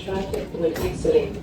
traffic will accelerate.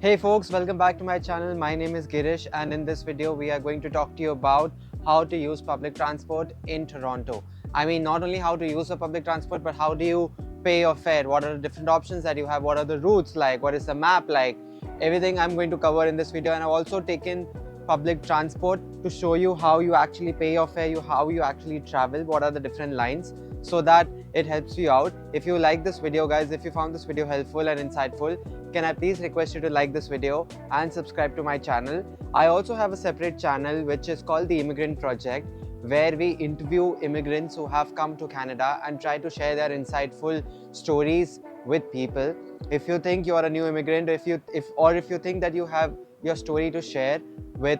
Hey folks, welcome back to my channel. My name is Girish, and in this video we are going to talk to you about how to use public transport in Toronto. I mean, not only how to use the public transport, but how do you pay your fare? What are the different options that you have? What are the routes like? What is the map like? Everything I'm going to cover in this video, and I've also taken public transport to show you how you actually pay your fare, how you actually travel, what are the different lines, so that it helps you out. If you like this video, guys, if you found this video helpful and insightful, can I please request you to like this video and subscribe to my channel. I also have a separate channel which is called the Immigrant Project, where we interview immigrants who have come to Canada and try to share their insightful stories with people. If you think you are a new immigrant, if you think that you have your story to share with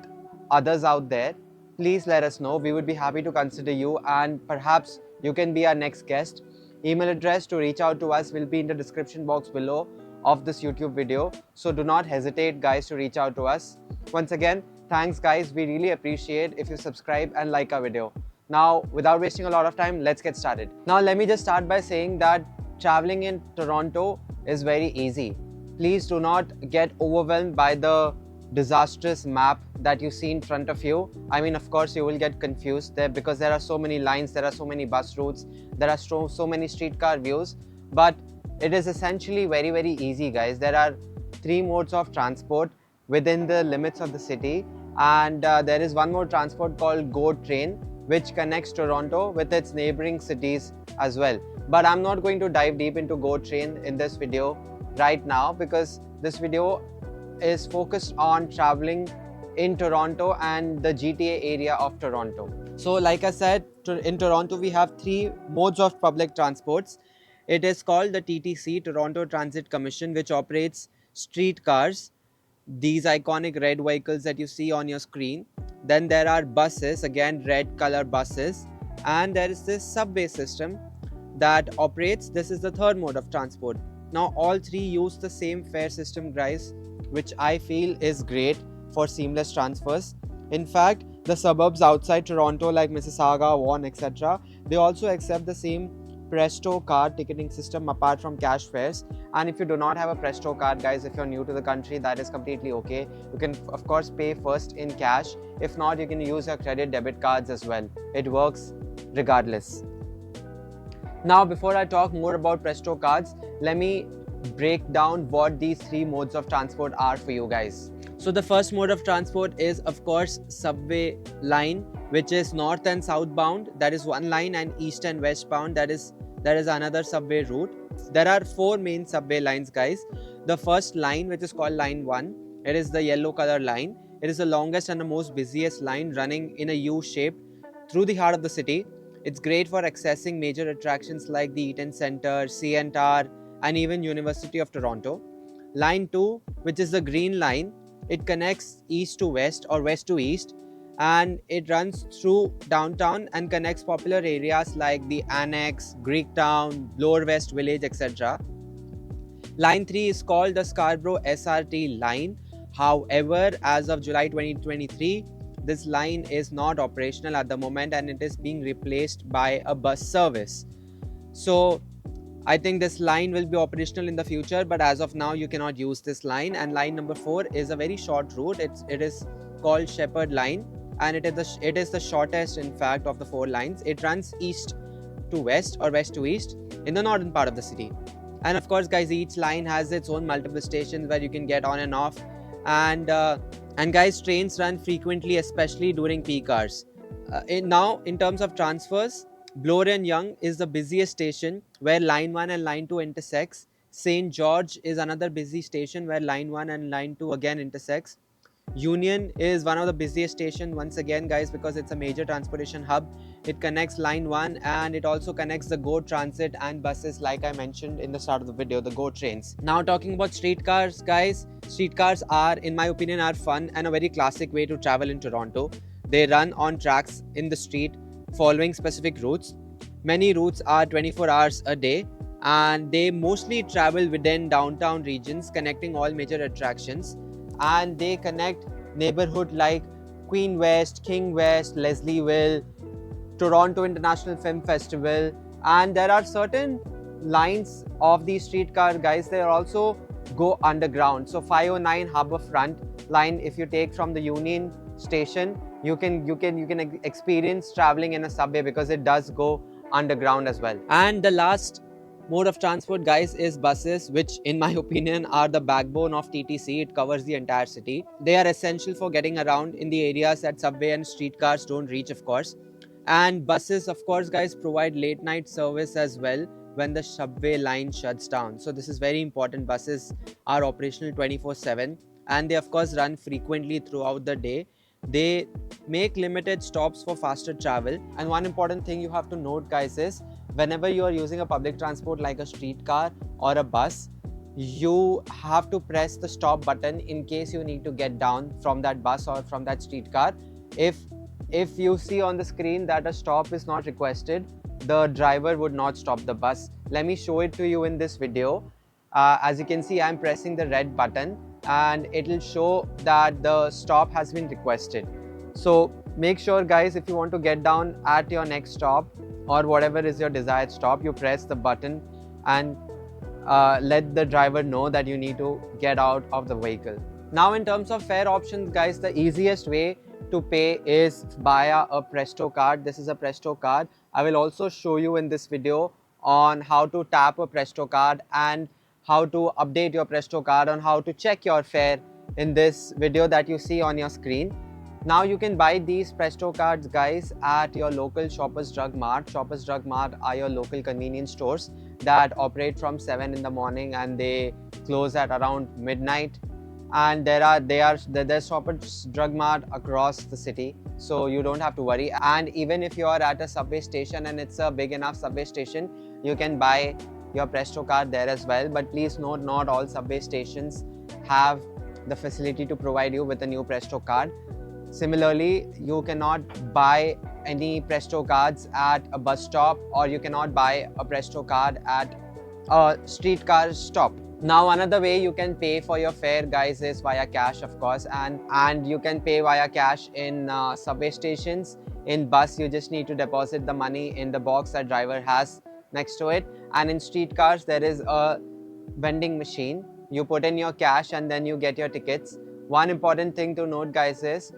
others out there, please let us know. We would be happy to consider you, and perhaps you can be our next guest. Email address to reach out to us will be in the description box below of this YouTube video, so do not hesitate, guys, to reach out to us. Once again, thanks guys, we really appreciate if you subscribe and like our video. Now, without wasting a lot of time, let's get started. Now let me just start by saying that traveling in Toronto is very easy. Please do not get overwhelmed by the disastrous map that you see in front of you. I mean, of course you will get confused there because there are so many lines, there are so many bus routes, there are so many streetcar views, but it is essentially very easy, guys. There are 3 modes of transport within the limits of the city, and there is one more transport called GO train, which connects Toronto with its neighboring cities as well. But I'm not going to dive deep into GO train in this video right now, because this video is focused on traveling in Toronto and the GTA area of Toronto. So like I said, in Toronto we have 3 modes of public transports. It is called the TTC, Toronto Transit Commission, which operates streetcars, these iconic red vehicles that you see on your screen. Then there are buses, again red color buses, and there is this subway system that operates. This is the 3rd mode of transport. Now all 3 use the same fare system, guys, which I feel is great for seamless transfers. In fact, the suburbs outside Toronto like Mississauga, Vaughan, etc., they also accept the same Presto card ticketing system apart from cash fares. And if you do not have a Presto card, guys, if you're new to the country, that is completely okay. You can of course pay first in cash. If not, you can use your credit debit cards as well. It works regardless. Now, before I talk more about Presto cards, let me break down what these 3 modes of transport are for you guys. So the first mode of transport is of course subway line, which is north and southbound, that is one line, and east and westbound, that is another subway route. There are 4 main subway lines, guys. The first line, which is called line 1, it is the yellow color line. It is the longest and the most busiest line, running in a U shape through the heart of the city. It's great for accessing major attractions like the Eaton Centre, CN Tower, and even University of Toronto. Line 2, which is the green line, it connects east to west or west to east, and it runs through downtown and connects popular areas like the Annex, Greektown, Lower West Village, etc. Line 3 is called the Scarborough SRT line. However, as of July 2023, this line is not operational at the moment, and it is being replaced by a bus service. So I think this line will be operational in the future, but as of now you cannot use this line. And line number 4 is a very short route. It is called Shepherd line, and it is the shortest, in fact, of the 4 lines. It runs east to west or west to east in the northern part of the city. And of course, guys, each line has its own multiple stations where you can get on and off. And guys, trains run frequently, especially during peak hours. Now, in terms of transfers, Bloor and Yonge is the busiest station where line 1 and line 2 intersects. St. George is another busy station where line 1 and line 2 again intersects. Union is one of the busiest stations, once again, guys, because it's a major transportation hub. It connects line 1, and it also connects the GO transit and buses, like I mentioned in the start of the video, the GO trains. Now, talking about streetcars, guys, streetcars are, in my opinion, are fun and a very classic way to travel in Toronto. They run on tracks in the street following specific routes. Many routes are 24 hours a day, and they mostly travel within downtown regions, connecting all major attractions. And they connect neighborhood like Queen West, King West, Leslieville, Toronto International Film Festival, and there are certain lines of these streetcar guys, they also go underground. So 509 Harbourfront line, if you take from the Union Station, you can experience traveling in a subway because it does go underground as well. And the last mode of transport, guys, is buses, which in my opinion are the backbone of TTC. It covers the entire city. They are essential for getting around in the areas that subway and streetcars don't reach, of course. And buses, of course, guys, provide late night service as well when the subway line shuts down. So this is very important. Buses are operational 24/7, and they of course run frequently throughout the day. They make limited stops for faster travel. And one important thing you have to note, guys, is whenever you are using a public transport like a streetcar or a bus, you have to press the stop button in case you need to get down from that bus or from that streetcar. If you see on the screen that a stop is not requested, the driver would not stop the bus. Let me show it to you in this video. As you can see, I'm pressing the red button and it will show that the stop has been requested. So make sure, guys, if you want to get down at your next stop or whatever is your desired stop, you press the button and let the driver know that you need to get out of the vehicle. Now, in terms of fare options, guys, the easiest way to pay is via a Presto card. This is a Presto card. I will also show you in this video on how to tap a Presto card and how to update your Presto card, on how to check your fare in this video that you see on your screen. Now you can buy these Presto cards, guys, at your local Shoppers Drug Mart. Shoppers Drug Mart are your local convenience stores that operate from 7 in the morning and they close at around midnight. And there's Shoppers Drug Mart across the city, so you don't have to worry. And even if you are at a subway station and it's a big enough subway station, you can buy your Presto card there as well. But please note, not all subway stations have the facility to provide you with a new Presto card. Similarly, you cannot buy any Presto cards at a bus stop, or you cannot buy a Presto card at a streetcar stop. Now, another way you can pay for your fare, guys, is via cash, of course, and you can pay via cash in subway stations. In bus, you just need to deposit the money in the box that driver has next to it. And in streetcars, there is a vending machine. You put in your cash and then you get your tickets. One important thing to note, guys, is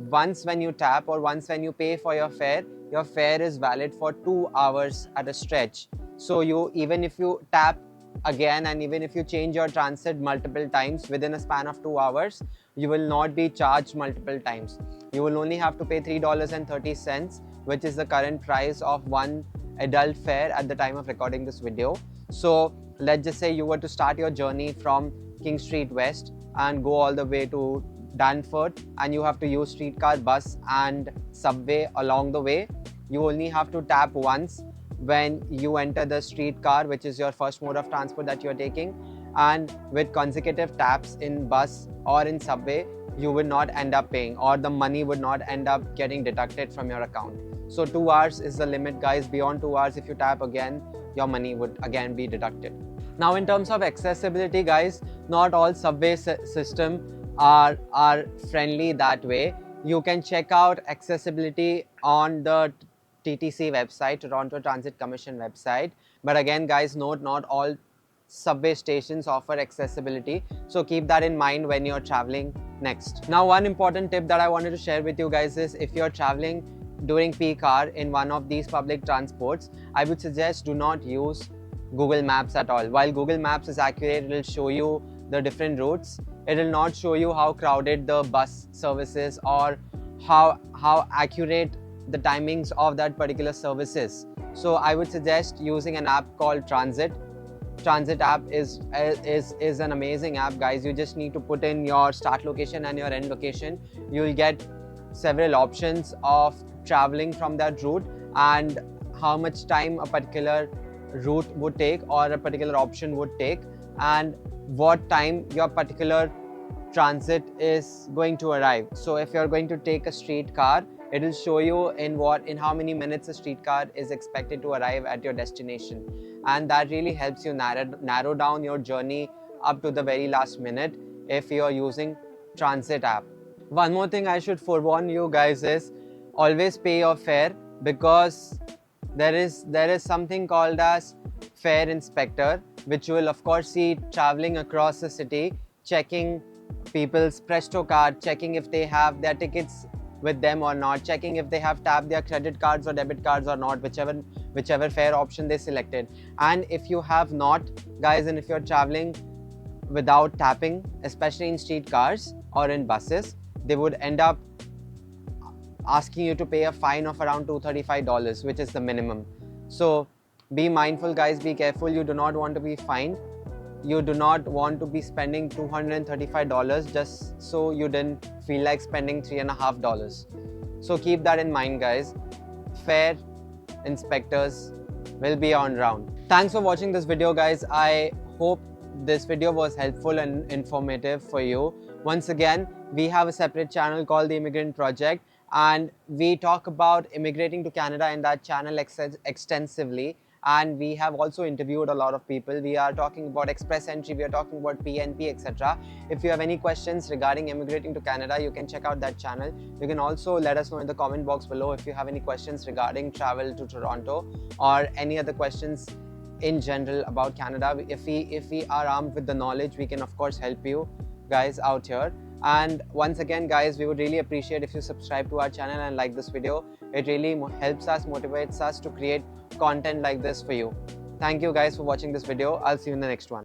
once when you tap or once when you pay for your fare is valid for 2 hours at a stretch. So even if you tap again and even if you change your transit multiple times within a span of 2 hours, you will not be charged multiple times. You will only have to pay $3.30, which is the current price of one adult fare at the time of recording this video. So let's just say you were to start your journey from King Street West and go all the way to Danford, and you have to use streetcar, bus and subway along the way. You only have to tap once when you enter the streetcar, which is your first mode of transport that you're taking, and with consecutive taps in bus or in subway, you will not end up paying, or the money would not end up getting deducted from your account. So 2 hours is the limit, guys. Beyond 2 hours, if you tap again, your money would again be deducted. Now, in terms of accessibility, guys, not all subway system are friendly that way. You can check out accessibility on the TTC website, Toronto Transit Commission website. But again, guys, note, not all subway stations offer accessibility. So keep that in mind when you're traveling next. Now, one important tip that I wanted to share with you guys is if you're traveling during peak hour in one of these public transports, I would suggest do not use Google Maps at all. While Google Maps is accurate, it will show you the different routes. It will not show you how crowded the bus service is or how accurate the timings of that particular service is. So I would suggest using an app called Transit. Transit app is an amazing app, guys. You just need to put in your start location and your end location. You'll get several options of traveling from that route and how much time a particular route would take or a particular option would take, and what time your particular transit is going to arrive. So if you're going to take a streetcar, it will show you in how many minutes a streetcar is expected to arrive at your destination, and that really helps you narrow down your journey up to the very last minute if you're using Transit app. One more thing I should forewarn you guys is always pay your fare because there is something called as fare inspector, which you will of course see traveling across the city, checking people's Presto card, checking if they have their tickets with them or not, checking if they have tapped their credit cards or debit cards or not, whichever fare option they selected. And if you have not, guys, and if you're traveling without tapping, especially in street cars or in buses, they would end up asking you to pay a fine of around $235, which is the minimum. So be mindful, guys, be careful. You do not want to be fined. You do not want to be spending $235 just so you didn't feel like spending $3.50. So keep that in mind, guys. Fare inspectors will be on round. Thanks for watching this video, guys. I hope this video was helpful and informative for you. Once again, we have a separate channel called the Immigrant Project, and we talk about immigrating to Canada in that channel extensively. And we have also interviewed a lot of people. We are talking about express entry, we are talking about PNP, etc. If you have any questions regarding immigrating to Canada, you can check out that channel. You can also let us know in the comment box below if you have any questions regarding travel to Toronto or any other questions in general about Canada. If we are armed with the knowledge, we can of course help you guys out here. And once again, guys, we would really appreciate if you subscribe to our channel and like this video. It really helps us, motivates us to create content like this for you. Thank you guys for watching this video. I'll see you in the next one.